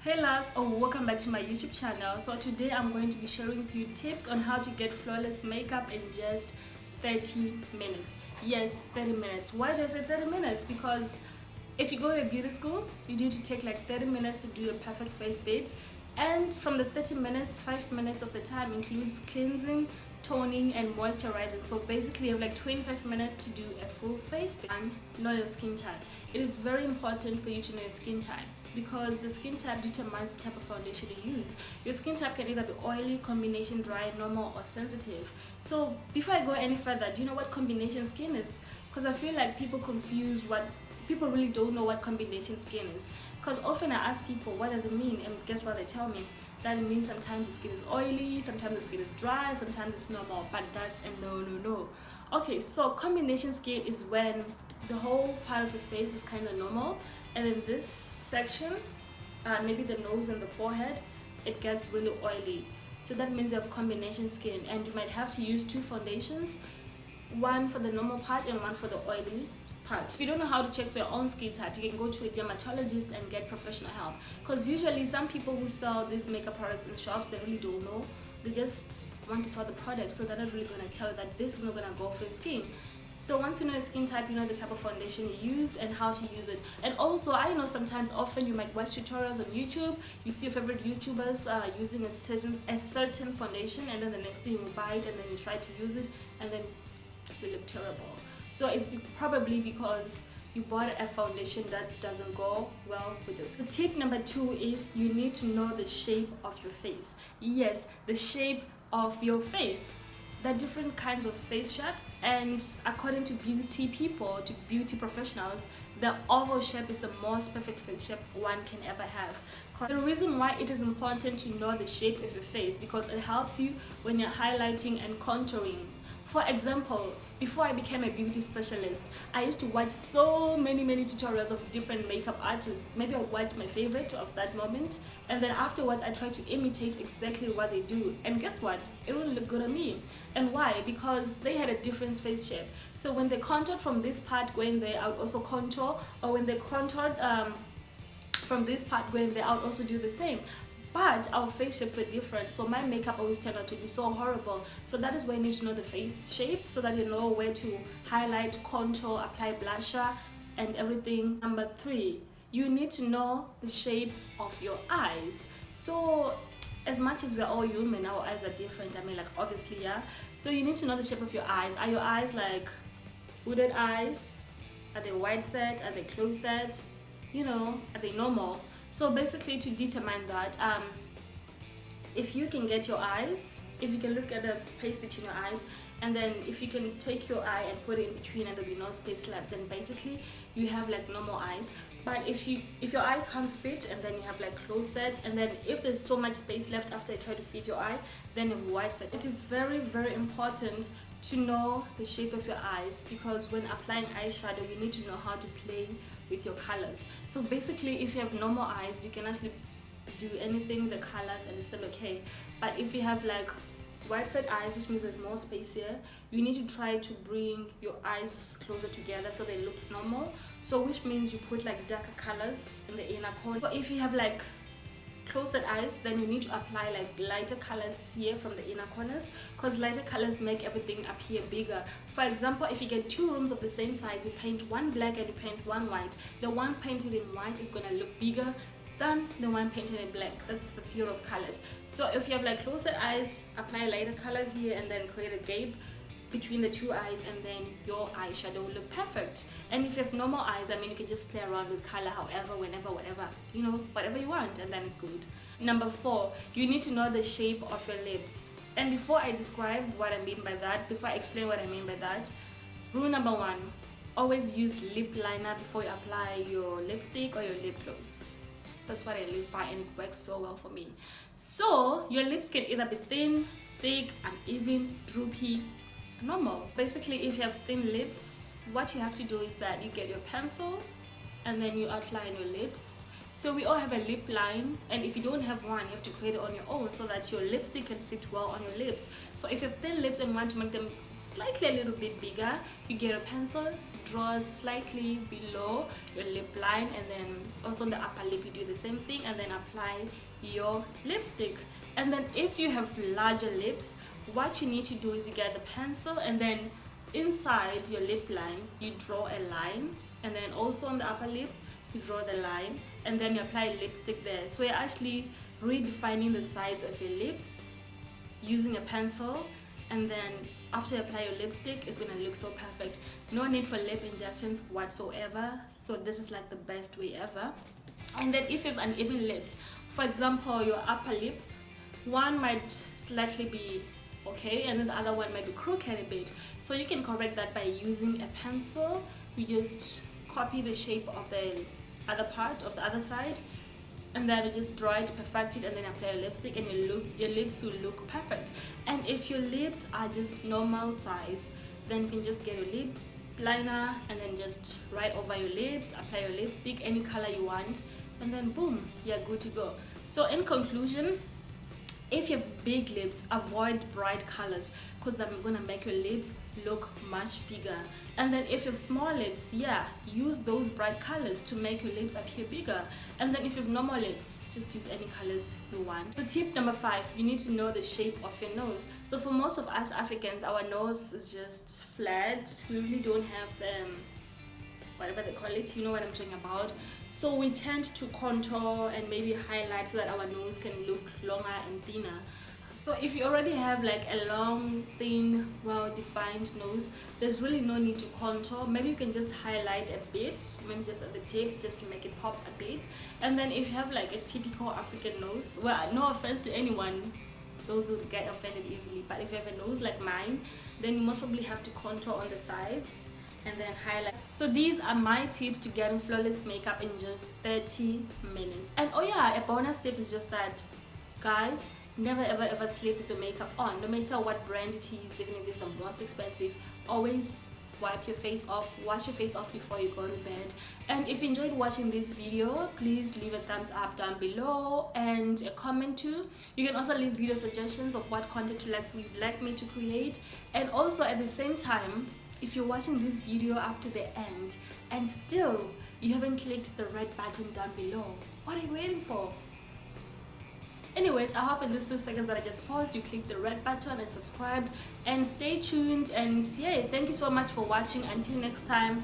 Hey lads, welcome back to my YouTube channel. So today I'm going to be sharing with you tips on how to get flawless makeup in just 30 minutes. Yes, 30 minutes. Why do I say 30 minutes? Because if you go to a beauty school, you need to take like 30 minutes to do a perfect face bit. And from the 30 minutes, 5 minutes of the time includes cleansing, toning and moisturizing. So basically you have like 25 minutes to do a full face bit. And know your skin type. It is very important for you to know your skin type, because your skin type determines the type of foundation you use. Your skin type can either be oily, combination dry, normal or sensitive. So before I go any further, do you know what combination skin is? Because I feel like people really don't know what combination skin is. Because often I ask people what does it mean, and guess what they tell me? That it means sometimes the skin is oily, sometimes the skin is dry, sometimes it's normal, but that's a no. Okay, so combination skin is when the whole part of your face is kind of normal, and then this section, maybe the nose and the forehead, it gets really oily. So that means you have combination skin, and you might have to use two foundations, one for the normal part and one for the oily part. If you don't know how to check for your own skin type, you can go to a dermatologist and get professional help, because usually some people who sell these makeup products in shops, they really don't know. They just want to sell the product, so they're not really going to tell you that this is not going to go for your skin. So once you know your skin type, you know the type of foundation you use and how to use it. And also, I know sometimes often you might watch tutorials on YouTube, you see your favorite YouTubers using a certain foundation, and then the next thing you buy it and then you try to use it and then you look terrible. So it's probably because you bought a foundation that doesn't go well with your skin. So tip number 2 is you need to know the shape of your face. Yes, the shape of your face. There are different kinds of face shapes, and according to beauty people, to beauty professionals, the oval shape is the most perfect face shape one can ever have. The reason why it is important to know the shape of your face, because it helps you when you're highlighting and contouring. For example, before I became a beauty specialist, I used to watch so many tutorials of different makeup artists. Maybe I watched my favorite of that moment, and then afterwards I tried to imitate exactly what they do, and guess what? It wouldn't look good on me. And why? Because they had a different face shape. So when they contoured from this part going there, I would also contour, or when they contoured from this part going there, I would also do the same. But our face shapes were different, so my makeup always turned out to be so horrible. So that is why you need to know the face shape, so that you know where to highlight, contour, apply blusher and everything. Number 3, you need to know the shape of your eyes. So as much as we're all human, our eyes are different. I mean, like, obviously, yeah. So you need to know the shape of your eyes. Are your eyes like hooded eyes? Are they wide set? Are they closed set? You know, are they normal? So basically, to determine that, if you can get your eyes, if you can look at the space between your eyes, and then if you can take your eye and put it in between and there'll be no space left, then basically you have like normal eyes. But if your eye can't fit, and then you have like closed set, and then if there's so much space left after you try to fit your eye, then you have wide set. It is very important to know the shape of your eyes, because when applying eyeshadow, you need to know how to play with your colors. So basically, if you have normal eyes, you can actually do anything with the colors and it's still okay. But if you have like wide set eyes, which means there's more space here, you need to try to bring your eyes closer together so they look normal. So which means you put like darker colors in the inner corner. So if you have like closed eyes, then you need to apply like lighter colors here from the inner corners, because lighter colors make everything appear bigger. For example, if you get 2 rooms of the same size, you paint one black and you paint one white, the one painted in white is going to look bigger than the one painted in black. That's the theory of colors. So if you have like closed eyes, apply lighter colors here and then create a gap between the 2 eyes, and then your eyeshadow will look perfect. And if you have normal eyes, I mean, you can just play around with color however, whenever, whatever, you know, whatever you want, and then it's good. Number 4, you need to know the shape of your lips. And before I describe what I mean by that, before I explain what I mean by that, rule number 1, always use lip liner before you apply your lipstick or your lip gloss. That's what I live by, and it works so well for me. So your lips can either be thin, thick, uneven, droopy, normal. Basically, if you have thin lips, what you have to do is that you get your pencil and then you outline your lips, So we all have a lip line, and if you don't have one, you have to create it on your own so that your lipstick can sit well on your lips. So if you have thin lips and want to make them slightly a little bit bigger, you get a pencil, draw slightly below your lip line, and then also on the upper lip you do the same thing, and then apply your lipstick. And then if you have larger lips, what you need to do is you get the pencil, and then inside your lip line you draw a line, and then also on the upper lip you draw the line, and then you apply lipstick there. So you're actually redefining the size of your lips using a pencil, and then after you apply your lipstick, it's gonna look so perfect. No need for lip injections whatsoever, so this is like the best way ever. And then if you have uneven lips, for example your upper lip, one might slightly be okay and then the other one might be crooked a bit, so you can correct that by using a pencil. You just copy the shape of the other part of the other side, and then you just draw it, perfect it, and then apply your lipstick, and your lips will look perfect. And if your lips are just normal size, then you can just get your lip liner and then just write over your lips, apply your lipstick any color you want, and then boom, you're good to go. So in conclusion, if you have big lips, avoid bright colors because they're gonna make your lips look much bigger. And then if you have small lips, yeah, use those bright colors to make your lips appear bigger. And then if you have normal lips, just use any colors you want. So tip number 5, you need to know the shape of your nose. So for most of us Africans, our nose is just flat. We really don't have the whatever they call it, you know what I'm talking about. So we tend to contour and maybe highlight so that our nose can look longer and thinner. So if you already have like a long, thin, well-defined nose, there's really no need to contour. Maybe you can just highlight a bit, maybe just at the tip, just to make it pop a bit. And then if you have like a typical African nose, well, no offense to anyone, those who get offended easily, but if you have a nose like mine, then you most probably have to contour on the sides and then highlight. So these are my tips to getting flawless makeup in just 30 minutes. And oh yeah, a bonus tip is just that, guys, never ever sleep with the makeup on. No matter what brand it is, even if it's the most expensive, always wipe your face off, wash your face off before you go to bed. And if you enjoyed watching this video, please leave a thumbs up down below and a comment too. You can also leave video suggestions of what content you'd like me to create. And also at the same time, if you're watching this video up to the end and still you haven't clicked the red button down below, what are you waiting for? Anyways, I hope in these 2 seconds that I just paused, you click the red button and subscribed, and stay tuned. And yeah, thank you so much for watching. Until next time,